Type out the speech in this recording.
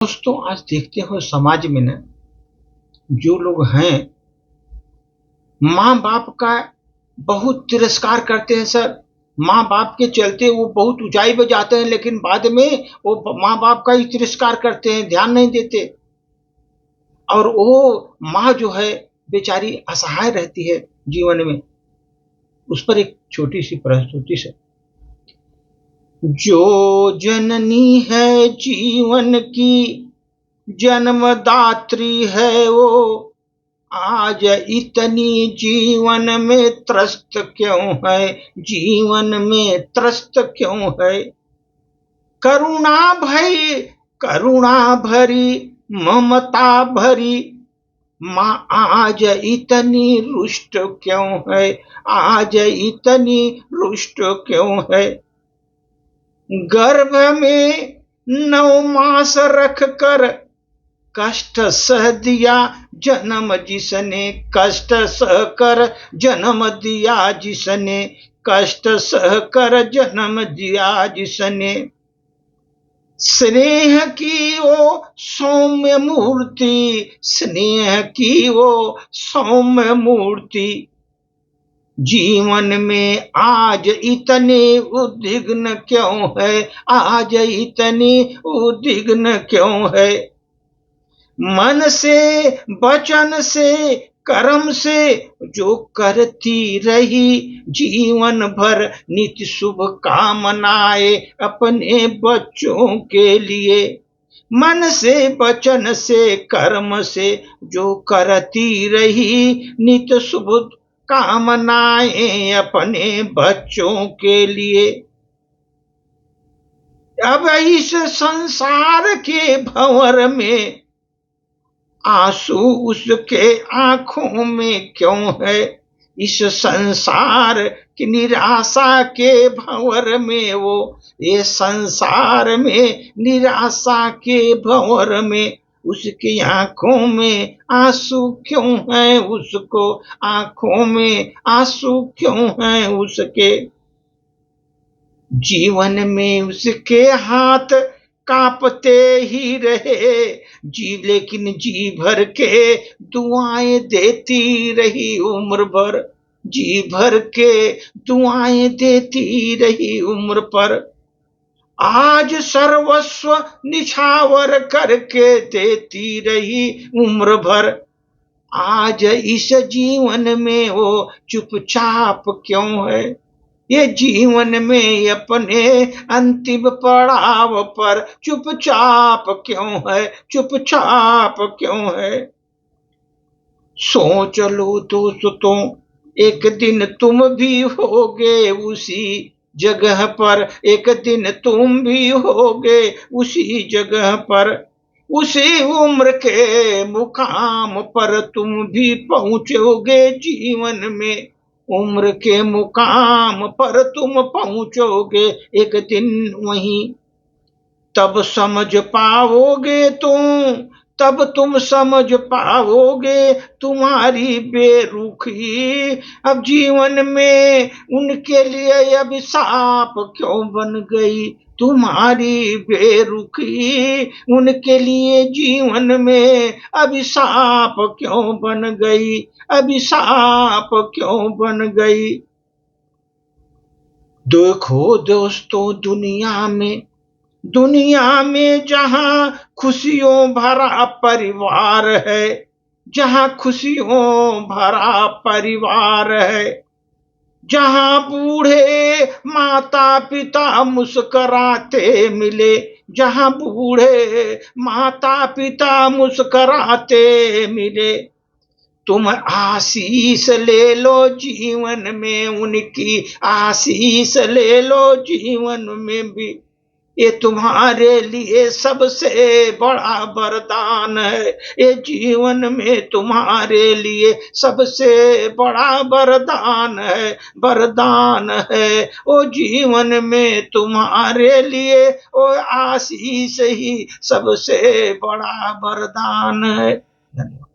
दोस्तों, आज देखते हो समाज में ना जो लोग हैं माँ बाप का बहुत तिरस्कार करते हैं सर। माँ बाप के चलते वो बहुत ऊंचाई पे जाते हैं, लेकिन बाद में वो माँ बाप का ही तिरस्कार करते हैं, ध्यान नहीं देते। और वो माँ जो है बेचारी असहाय रहती है जीवन में। उस पर एक छोटी सी प्रस्तुति से। जो जननी है जीवन की, जन्मदात्री है वो, आज इतनी जीवन में त्रस्त क्यों है, जीवन में त्रस्त क्यों है। करुणा भई, करुणा भरी, ममता भरी माँ आज इतनी रुष्ट क्यों है, आज इतनी रुष्ट क्यों है। गर्भ में 9 मास रख कर कष्ट सह दिया जन्म जिसने, कष्ट सह कर जन्म दिया जिसने, कष्ट सह कर जन्म दिया जिसने। स्नेह की वो सौम्य मूर्ति, स्नेह की वो सौम्य मूर्ति जीवन में आज इतने उद्विग्न क्यों है, आज इतने उद्विग्न क्यों है। मन से, वचन से, कर्म से जो करती रही जीवन भर नित्य शुभ कामनाएं अपने बच्चों के लिए। मन से, वचन से, कर्म से जो करती रही नित्य शुभ कामनाएं अपने बच्चों के लिए। अब इस संसार के भंवर में आंसू उसके आंखों में क्यों है। इस संसार की निराशा के भंवर में वो, ये संसार में निराशा के भंवर में उसकी आंखों में आंसू क्यों है, उसको आंखों में आंसू क्यों है उसके। जीवन में उसके हाथ कांपते ही रहे लेकिन जी भर के दुआएं देती रही उम्र भर, जी भर के दुआएं देती रही उम्र पर। आज सर्वस्व निछावर करके देती रही उम्र भर। आज इस जीवन में वो चुपचाप क्यों है। ये जीवन में अपने अंतिम पड़ाव पर चुपचाप क्यों है, चुपचाप क्यों है। सोच लो दोस्तों, एक दिन तुम भी होगे उसी जगह पर, एक दिन तुम भी होगे उसी जगह पर। उसी उम्र के मुकाम पर तुम भी पहुंचोगे जीवन में, उम्र के मुकाम पर तुम पहुंचोगे एक दिन वहीं। तब समझ पाओगे तुम, तब तुम समझ पाओगे तुम्हारी बेरुखी अब जीवन में उनके लिए अभिशाप क्यों बन गई। तुम्हारी बेरुखी उनके लिए जीवन में अभिशाप क्यों बन गई, अभिशाप क्यों बन गई। देखो दोस्तों, दुनिया में जहां खुशियों भरा परिवार है, जहां खुशियों भरा परिवार है, जहां बूढ़े माता पिता मुस्कुराते मिले, जहां बूढ़े माता पिता मुस्कुराते मिले। तुम आशीष ले लो जीवन में उनकी, आशीष ले लो जीवन में भी। ये तुम्हारे लिए सबसे बड़ा वरदान है, ये जीवन में तुम्हारे लिए सबसे बड़ा वरदान है, वरदान है। ओ जीवन में तुम्हारे लिए ओ आशीष ही सबसे बड़ा वरदान है। धन्यवाद।